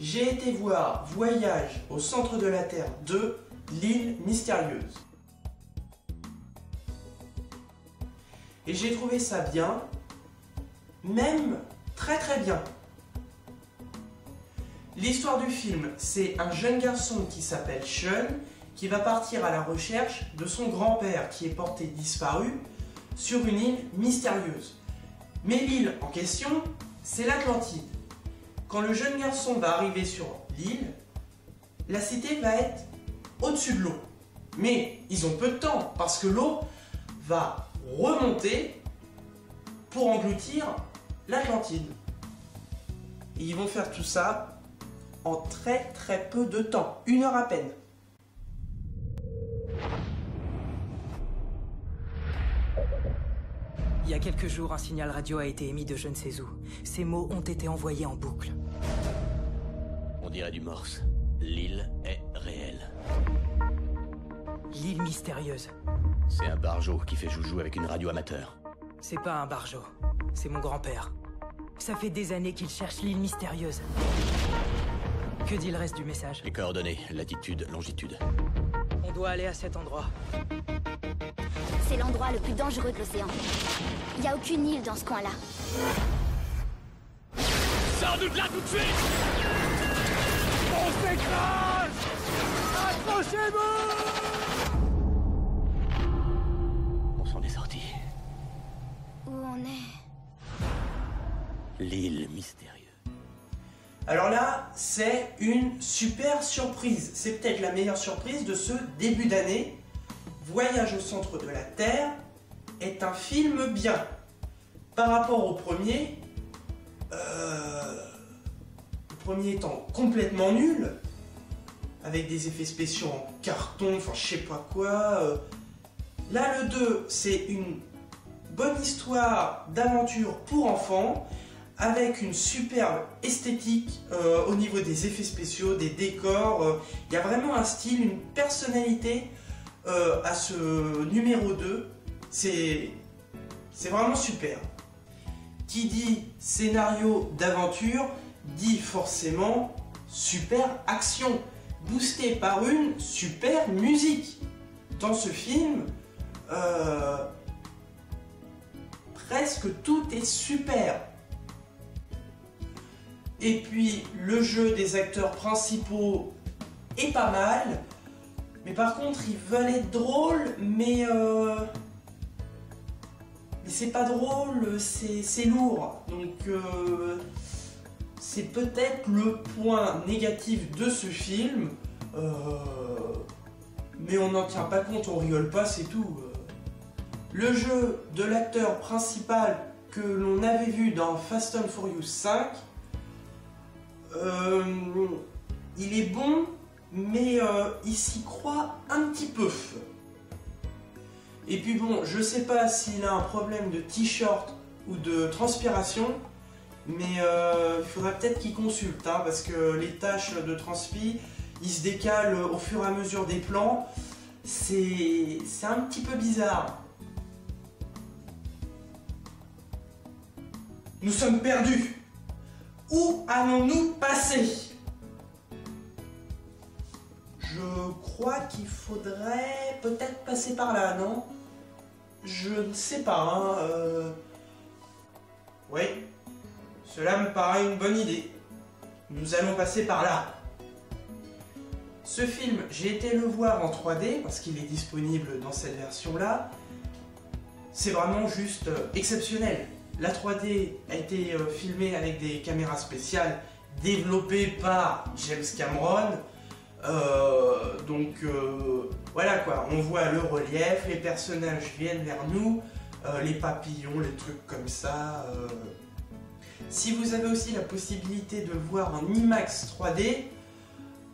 j'ai été voir Voyage au centre de la Terre 2, l'île mystérieuse. Et j'ai trouvé ça bien, même très très bien. L'histoire du film, c'est un jeune garçon qui s'appelle Sean, qui va partir à la recherche de son grand-père qui est porté disparu sur une île mystérieuse. Mais l'île en question, c'est l'Atlantide. Quand le jeune garçon va arriver sur l'île, la cité va être au-dessus de l'eau. Mais ils ont peu de temps parce que l'eau va remonter pour engloutir l'Atlantide. Et ils vont faire tout ça en très très peu de temps, 1 heure à peine. Il y a quelques jours, un signal radio a été émis de je ne sais où. Ces mots ont été envoyés en boucle. On dirait du morse. L'île est réelle. L'île mystérieuse. C'est un barjot qui fait joujou avec une radio amateur. C'est pas un barjot. C'est mon grand-père. Ça fait des années qu'il cherche l'île mystérieuse. Que dit le reste du message? Les coordonnées, latitude, longitude. On doit aller à cet endroit. C'est l'endroit le plus dangereux de l'océan. Il n'y a aucune île dans ce coin-là. Sors-nous de là tout de suite! On s'écrase! Accrochez-vous! On s'en est sorti. Où on est? L'île mystérieuse. Alors là, c'est une super surprise. C'est peut-être la meilleure surprise de ce début d'année. Voyage au centre de la Terre est un film bien. Par rapport au premier, le premier étant complètement nul, avec des effets spéciaux en carton, enfin je sais pas quoi. Là, le 2, c'est une bonne histoire d'aventure pour enfants, avec une superbe esthétique au niveau des effets spéciaux, des décors. Il y a vraiment un style, une personnalité à ce numéro 2. C'est vraiment super. Qui dit scénario d'aventure dit forcément super action, boosté par une super musique. Dans ce film, presque tout est super. Et puis le jeu des acteurs principaux est pas mal, mais par contre ils veulent être drôles, mais c'est pas drôle, c'est lourd. Donc c'est peut-être le point négatif de ce film, mais on n'en tient pas compte, on rigole pas, c'est tout. Le jeu de l'acteur principal que l'on avait vu dans Fast and Furious 5, il est bon, mais il s'y croit un petit peu. Et puis bon, je sais pas s'il a un problème de t-shirt ou de transpiration, mais il faudrait peut-être qu'il consulte, hein, parce que les taches de transpi, ils se décalent au fur et à mesure des plans. C'est un petit peu bizarre. Nous sommes perdus. Où allons-nous passer? Je crois qu'il faudrait peut-être passer par là, non? Je ne sais pas, hein. Oui, cela me paraît une bonne idée. Nous allons passer par là. Ce film, j'ai été le voir en 3D, parce qu'il est disponible dans cette version-là. C'est vraiment juste exceptionnel. La 3D a été filmée avec des caméras spéciales développées par James Cameron. Voilà quoi, on voit le relief, les personnages viennent vers nous, les papillons, les trucs comme ça. Si vous avez aussi la possibilité de le voir en IMAX 3D,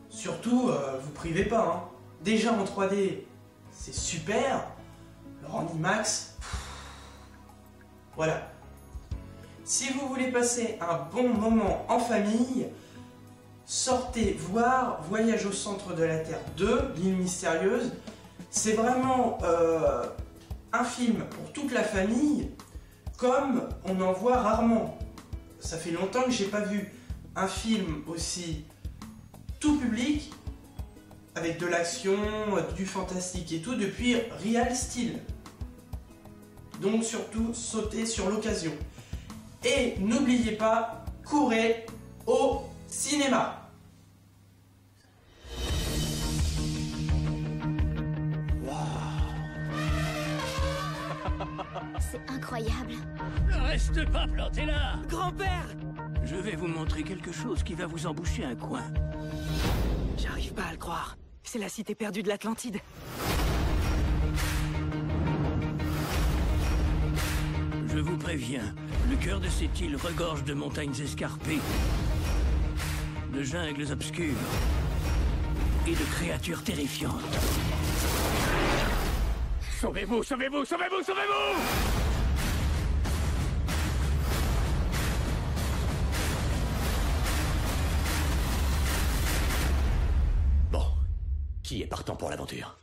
surtout vous privez pas, hein. Déjà en 3D c'est super, alors en IMAX, voilà. Si vous voulez passer un bon moment en famille, sortez voir Voyage au centre de la Terre 2, l'île mystérieuse. C'est vraiment un film pour toute la famille, comme on en voit rarement. Ça fait longtemps que j'ai pas vu un film aussi tout public, avec de l'action, du fantastique et tout, depuis Real Steel. Donc surtout, sautez sur l'occasion. Et n'oubliez pas, courez au cinéma. C'est incroyable. Ne reste pas planté là. Grand-père! Je vais vous montrer quelque chose qui va vous emboucher un coin. J'arrive pas à le croire. C'est la cité perdue de l'Atlantide. Je vous préviens, le cœur de cette île regorge de montagnes escarpées, de jungles obscurs et de créatures terrifiantes. Sauvez-vous, sauvez-vous, sauvez-vous, sauvez-vous! Bon, qui est partant pour l'aventure?